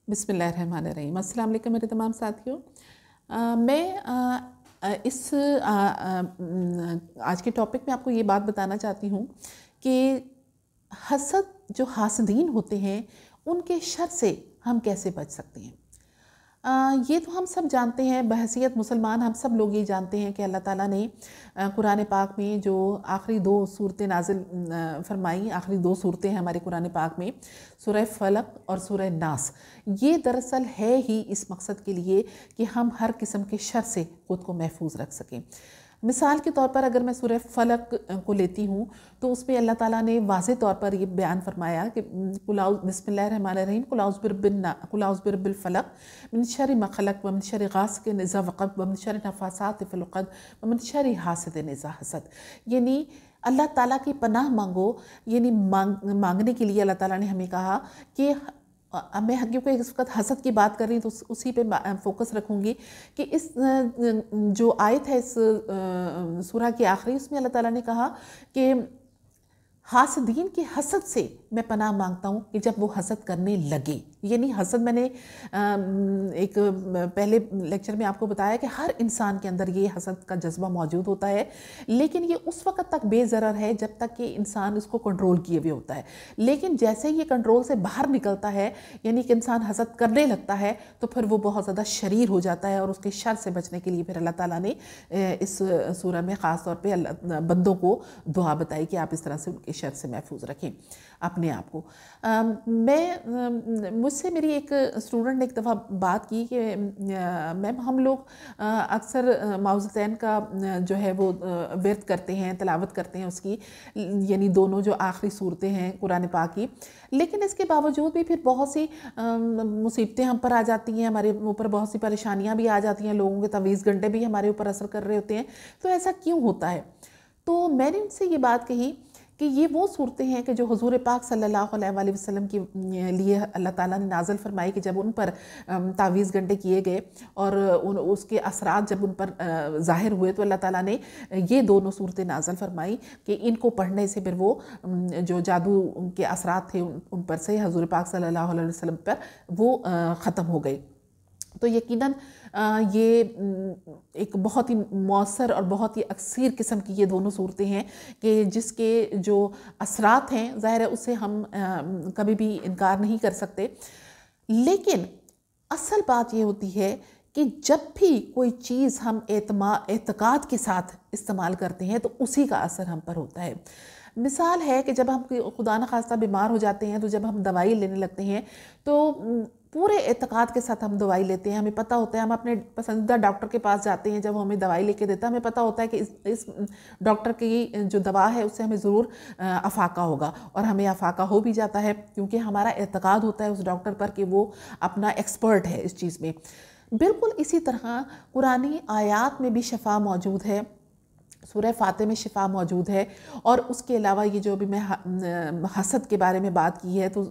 بسم اللہ الرحمن الرحیم۔ السلام علیکم میرے تمام ساتھیوں۔ میں آج کے ٹاپک میں آپ کو یہ بات بتانا چاہتی ہوں کہ حسد جو حاسدین ہوتے ہیں ان کے شر سے ہم کیسے بچ سکتے ہیں۔ یہ تو ہم سب جانتے ہیں، بحیثیت مسلمان ہم سب لوگ یہ جانتے ہیں کہ اللہ تعالیٰ نے قرآن پاک میں جو آخری 2 صورتیں نازل فرمائی، آخری 2 صورتیں ہیں ہمارے قرآن پاک میں، سورہ فلق اور سورہ ناس، یہ دراصل ہے ہی اس مقصد کے لیے کہ ہم ہر قسم کے شر سے خود کو محفوظ رکھ سکیں۔ مثال کے طور پر اگر میں سورہ فلق کو لیتی ہوں تو اس میں اللہ تعالیٰ نے واضح طور پر یہ بیان فرمایا کہ بسم اللہ الرحمن الرحیم، قل اعوذ برب الفلق من شر ما خلق ومن شر غاسق اذا وقب ومن شر النفاثات فی العقد ومن شر حاسد اذا حسد، یعنی اللہ تعالیٰ کی پناہ مانگو، یعنی مانگنے کے لیے اللہ تعالیٰ نے ہمیں کہا کہ میں کیونکہ اس وقت حسد کی بات کر رہی ہوں تو اسی پہ فوکس رکھوں گی کہ اس جو آیت ہے اس سورہ کی آخری، اس میں اللہ تعالیٰ نے کہا کہ حاسدین کی حسد سے میں پناہ مانگتا ہوں کہ جب وہ حسد کرنے لگے، یعنی حسد میں نے ایک پہلے لیکچر میں آپ کو بتایا کہ ہر انسان کے اندر یہ حسد کا جذبہ موجود ہوتا ہے، لیکن یہ اس وقت تک بے ضرر ہے جب تک کہ انسان اس کو کنٹرول کیے ہوئے ہوتا ہے، لیکن جیسے یہ کنٹرول سے باہر نکلتا ہے، یعنی کہ انسان حسد کرنے لگتا ہے تو پھر وہ بہت زیادہ شریر ہو جاتا ہے، اور اس کے شر سے بچنے کے لیے پھر اللہ تعالیٰ نے اس سورہ میں خاص طور پہ بندوں کو دعا بتائی کہ آپ اس طرح سے ان کے شر سے محفوظ رکھیں اپنے آپ کو۔ مجھ سے میری ایک اسٹوڈنٹ نے ایک دفعہ بات کی کہ میم ہم لوگ اکثر معوذتین کا جو ہے وہ ورد کرتے ہیں، تلاوت کرتے ہیں اس کی، یعنی دونوں جو آخری صورتیں ہیں قرآن پاک کی، لیکن اس کے باوجود بھی پھر بہت سی مصیبتیں ہم پر آ جاتی ہیں، ہمارے اوپر بہت سی پریشانیاں بھی آ جاتی ہیں، لوگوں کے تعویذ گھنٹے بھی ہمارے اوپر اثر کر رہے ہوتے ہیں، تو ایسا کیوں ہوتا ہے؟ تو میں نے ان سے یہ بات کہی کہ یہ وہ صورتیں ہیں کہ جو حضور پاک صلی اللہ علیہ وآلہ وسلم کے لیے اللہ تعالیٰ نے نازل فرمائی کہ جب ان پر تعویذ گھنٹے کیے گئے اور اس کے اثرات جب ان پر ظاہر ہوئے تو اللہ تعالیٰ نے یہ دونوں صورتیں نازل فرمائی کہ ان کو پڑھنے سے پھر وہ جو جادو کے اثرات تھے ان پر سے حضور پاک صلی اللہ علیہ وسلم پر وہ ختم ہو گئے۔ تو یقیناً یہ ایک بہت ہی مؤثر اور بہت ہی اکثیر قسم کی یہ دونوں صورتیں ہیں کہ جس کے جو اثرات ہیں ظاہر ہے اس سے ہم کبھی بھی انکار نہیں کر سکتے، لیکن اصل بات یہ ہوتی ہے کہ جب بھی کوئی چیز ہم اعتقاد کے ساتھ استعمال کرتے ہیں تو اسی کا اثر ہم پر ہوتا ہے۔ مثال ہے کہ جب ہم خدا نخواستہ بیمار ہو جاتے ہیں تو جب ہم دوائی لینے لگتے ہیں تو پورے اعتقاد کے ساتھ ہم دوائی لیتے ہیں، ہمیں پتہ ہوتا ہے، ہم اپنے پسندیدہ ڈاکٹر کے پاس جاتے ہیں، جب ہمیں دوائی لے کے دیتا ہے ہمیں پتہ ہوتا ہے کہ اس ڈاکٹر کی جو دوا ہے اس سے ہمیں ضرور افاقہ ہوگا، اور ہمیں افاقہ ہو بھی جاتا ہے کیونکہ ہمارا اعتقاد ہوتا ہے اس ڈاکٹر پر کہ وہ اپنا ایکسپرٹ ہے اس چیز میں۔ بالکل اسی طرح قرآنی آیات میں بھی شفا موجود ہے، سورہ فاتح میں شفا موجود ہے، اور اس کے علاوہ یہ جو ابھی میں حسد کے بارے میں بات کی ہے تو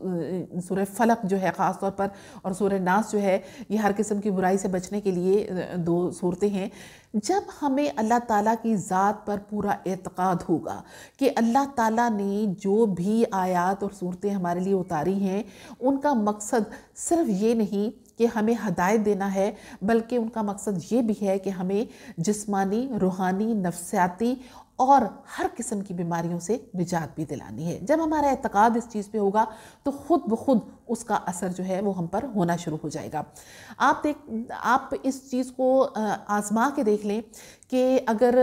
سورہ فلق جو ہے خاص طور پر اور سورہ ناس جو ہے یہ ہر قسم کی برائی سے بچنے کے لیے 2 صورتیں ہیں۔ جب ہمیں اللہ تعالیٰ کی ذات پر پورا اعتقاد ہوگا کہ اللہ تعالیٰ نے جو بھی آیات اور صورتیں ہمارے لیے اتاری ہیں ان کا مقصد صرف یہ نہیں کہ ہمیں ہدایت دینا ہے، بلکہ ان کا مقصد یہ بھی ہے کہ ہمیں جسمانی، روحانی، نفسیاتی اور ہر قسم کی بیماریوں سے نجات بھی دلانی ہے۔ جب ہمارا اعتقاد اس چیز پہ ہوگا تو خود بخود اس کا اثر جو ہے وہ ہم پر ہونا شروع ہو جائے گا۔ آپ اس چیز کو آزما کے دیکھ لیں کہ اگر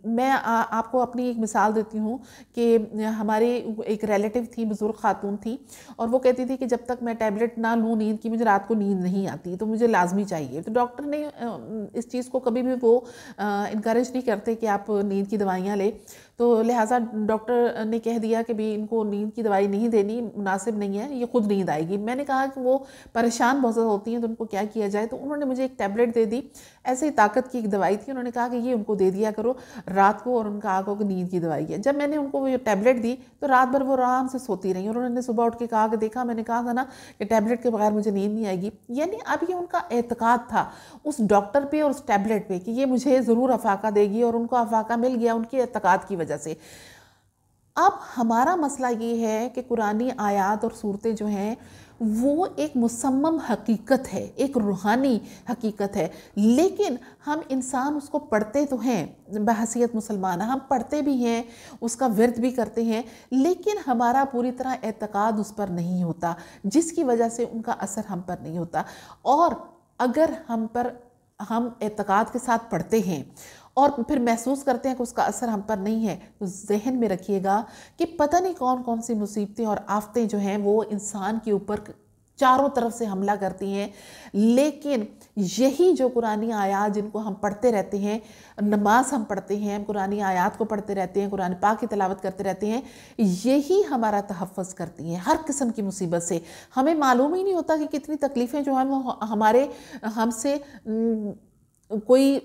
میں آپ کو اپنی ایک مثال دیتی ہوں کہ ہمارے ایک ریلیٹیو تھی، بزرگ خاتون تھی، اور وہ کہتی تھی کہ جب تک میں ٹیبلٹ نہ لوں نیند کی مجھے رات کو نیند نہیں آتی، تو مجھے لازمی چاہیے۔ تو ڈاکٹر نے اس چیز کو کبھی بھی وہ انکریج نہیں کرتے کہ آپ نیند کی دوائیاں لیں، تو لہٰذا ڈاکٹر نے کہہ دیا کہ بھی ان کو نیند کی دوائی نہیں دینی، مناسب نہیں ہے، یہ خود نیند آئے گی۔ میں نے کہا کہ وہ پریشان بہت زیادہ ہوتی ہیں تو ان کو کیا کیا جائے، تو انہوں نے مجھے ایک ٹیبلٹ دے دی، ایسے ہی طاقت کی ایک دوائی تھی، انہوں نے کہا کہ یہ ان کو دے دیا کرو رات کو، اور ان کا آگو کہ نیند کی دوائی ہے۔ جب میں نے ان کو وہ ٹیبلٹ دی تو رات بھر وہ آرام سے سوتی رہی، اور انہوں نے صبح اٹھ کے کہا کہ دیکھا میں نے کہا تھا نا کہ ٹیبلٹ کے بغیر مجھے نیند نہیں آئے گی، یعنی اب یہ ان کا اعتقاد تھا اس ڈاکٹر پہ اور اس ٹیبلٹ پہ کہ یہ مجھے ضرور افاقہ دے گی، اور ان کو افاقہ مل گیا ان کے اعتقاد کی وجہ سے۔ اب ہمارا مسئلہ یہ ہے کہ قرآنی آیات اور صورتیں جو ہیں وہ ایک مصمم حقیقت ہے، ایک روحانی حقیقت ہے، لیکن ہم انسان اس کو پڑھتے تو ہیں بحیثیت مسلمان، ہم پڑھتے بھی ہیں، اس کا ورد بھی کرتے ہیں، لیکن ہمارا پوری طرح اعتقاد اس پر نہیں ہوتا، جس کی وجہ سے ان کا اثر ہم پر نہیں ہوتا۔ اور اگر ہم اعتقاد کے ساتھ پڑھتے ہیں اور پھر محسوس کرتے ہیں کہ اس کا اثر ہم پر نہیں ہے، تو ذہن میں رکھیے گا کہ پتہ نہیں کون کون سی مصیبتیں اور آفتیں جو ہیں وہ انسان کے اوپر چاروں طرف سے حملہ کرتی ہیں، لیکن یہی جو قرآنی آیات جن کو ہم پڑھتے رہتے ہیں، نماز ہم پڑھتے ہیں، قرآنی آیات کو پڑھتے رہتے ہیں، قرآن پاک کی تلاوت کرتے رہتے ہیں، یہی ہمارا تحفظ کرتی ہیں ہر قسم کی مصیبت سے۔ ہمیں معلوم ہی نہیں ہوتا کہ کتنی تکلیفیں جو ہیں وہ ہم سے کوئی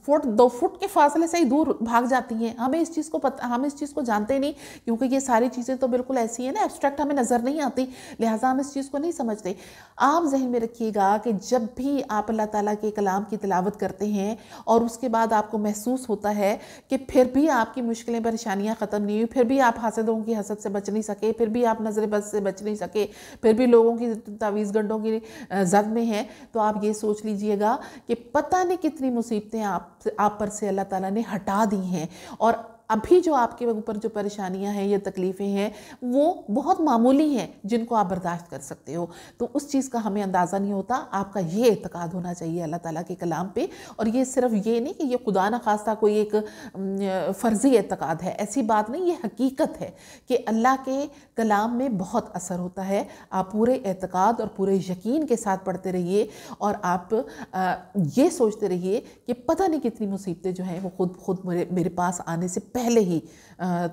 فٹ 2 فٹ کے فاصلے سے ہی دور بھاگ جاتی ہیں، ہم اس چیز کو جانتے نہیں، کیونکہ یہ ساری چیزیں تو بالکل ایسی ہیں نا، ایبسٹریکٹ ہمیں نظر نہیں آتی، لہٰذا ہم اس چیز کو نہیں سمجھتے۔ آپ ذہن میں رکھیے گا کہ جب بھی آپ اللہ تعالیٰ کے کلام کی تلاوت کرتے ہیں اور اس کے بعد آپ کو محسوس ہوتا ہے کہ پھر بھی آپ کی مشکلیں پریشانیاں ختم نہیں ہوئی، پھر بھی آپ حاسدوں کی حسد سے بچ نہیں سکے، پھر بھی آپ نظر بد سے بچ نہیں سکے، پھر بھی لوگوں کی تعویذ گنڈوں کی زد میں ہیں، تو آپ یہ سوچ لیجئے گا کہ پتہ نہیں کتنی مصیبتیں آپ پر سے اللہ تعالیٰ نے ہٹا دی ہیں، اور ابھی جو آپ کے اوپر جو پریشانیاں ہیں، یہ تکلیفیں ہیں، وہ بہت معمولی ہیں جن کو آپ برداشت کر سکتے ہو۔ تو اس چیز کا ہمیں اندازہ نہیں ہوتا۔ آپ کا یہ اعتقاد ہونا چاہیے اللہ تعالیٰ کے کلام پہ، اور یہ صرف یہ نہیں کہ یہ خدا نخواستہ کوئی ایک فرضی اعتقاد ہے، ایسی بات نہیں، یہ حقیقت ہے کہ اللہ کے کلام میں بہت اثر ہوتا ہے۔ آپ پورے اعتقاد اور پورے یقین کے ساتھ پڑھتے رہیے، اور آپ یہ سوچتے رہیے کہ پتہ نہیں کتنی مصیبتیں جو ہیں وہ خود میرے پاس آنے سے پہلے ہی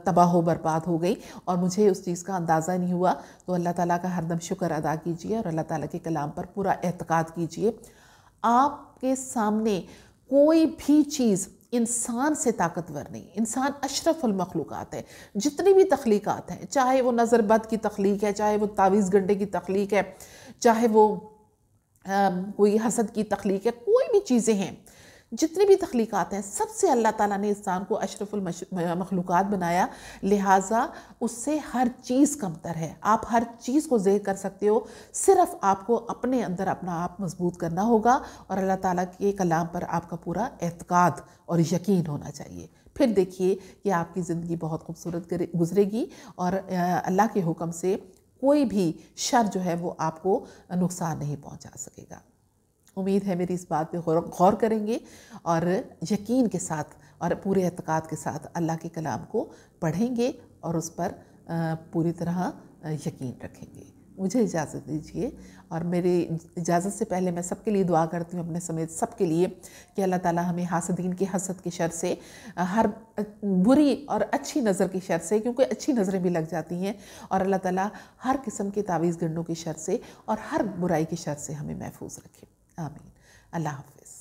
تباہ و برباد ہو گئی، اور مجھے اس چیز کا اندازہ نہیں ہوا۔ تو اللہ تعالیٰ کا ہر دم شکر ادا کیجئے اور اللہ تعالیٰ کے کلام پر پورا اعتقاد کیجئے۔ آپ کے سامنے کوئی بھی چیز انسان سے طاقتور نہیں، انسان اشرف المخلوقات ہے۔ جتنی بھی تخلیقات ہیں، چاہے وہ نظر بد کی تخلیق ہے، چاہے وہ تعویذ گنڈے کی تخلیق ہے، چاہے وہ کوئی حسد کی تخلیق ہے، کوئی بھی چیزیں ہیں، جتنی بھی تخلیقات ہیں، سب سے اللہ تعالیٰ نے انسان کو اشرف المخلوقات بنایا، لہٰذا اس سے ہر چیز کمتر ہے۔ آپ ہر چیز کو ذہن کر سکتے ہو، صرف آپ کو اپنے اندر اپنا آپ مضبوط کرنا ہوگا، اور اللہ تعالیٰ کے کلام پر آپ کا پورا اعتقاد اور یقین ہونا چاہیے۔ پھر دیکھیے کہ آپ کی زندگی بہت خوبصورت گزرے گی، اور اللہ کے حکم سے کوئی بھی شر جو ہے وہ آپ کو نقصان نہیں پہنچا سکے گا۔ امید ہے میری اس بات پہ غور کریں گے، اور یقین کے ساتھ اور پورے اعتقاد کے ساتھ اللہ کے کلام کو پڑھیں گے اور اس پر پوری طرح یقین رکھیں گے۔ مجھے اجازت دیجیے، اور میری اجازت سے پہلے میں سب کے لیے دعا کرتی ہوں، اپنے سمیت سب کے لیے، کہ اللہ تعالیٰ ہمیں حاسدین کے حسد کے شر سے، ہر بری اور اچھی نظر کی شر سے، کیونکہ اچھی نظریں بھی لگ جاتی ہیں، اور اللہ تعالیٰ ہر قسم کے تعویذ گنڈوں کی شر سے اور ہر برائی کی شر سے ہمیں محفوظ رکھے۔ آمین۔ اللہ حافظ۔